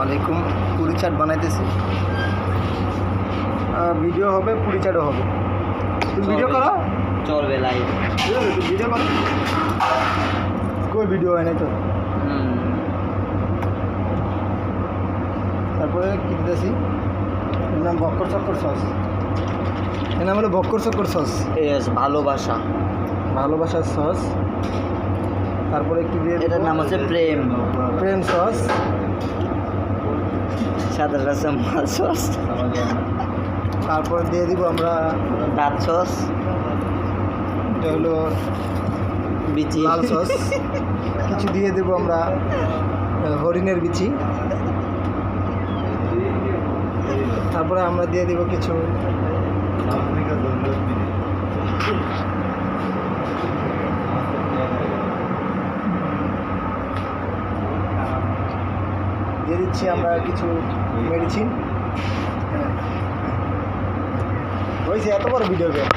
আলাইকুম। পুরি চাট বানাইতেছি, ভিডিও হবে, পুরি চাটও হবে। তুমি ভিডিও করো, চলবে লাইভ। ভিডিও করো, কই ভিডিও হয় নাই তো। তারপরে কি দিতেছি, এর নাম বক্কর চক্কর সস, এর নাম হলো বক্কর চক্কর সস, এস ভালোবাসা, ভালোবাসার সস। তারপরে একটু দিয়ে দেব, এটার নাম হচ্ছে প্রেম, প্রেম সস। সাদা রসম মাল সস, তারপরে দিয়ে দিব আমরা দাঁত সস, এটা হলো বিচি, লাল সস। কিছু দিয়ে দেব আমরা হরিণের বিচি। তারপরে আমরা দিয়ে দিব কিছু দিয়ে দিচ্ছি আমরা কিছু মেডিসিন। হয়েছে এত বড় ভিডিও গেম।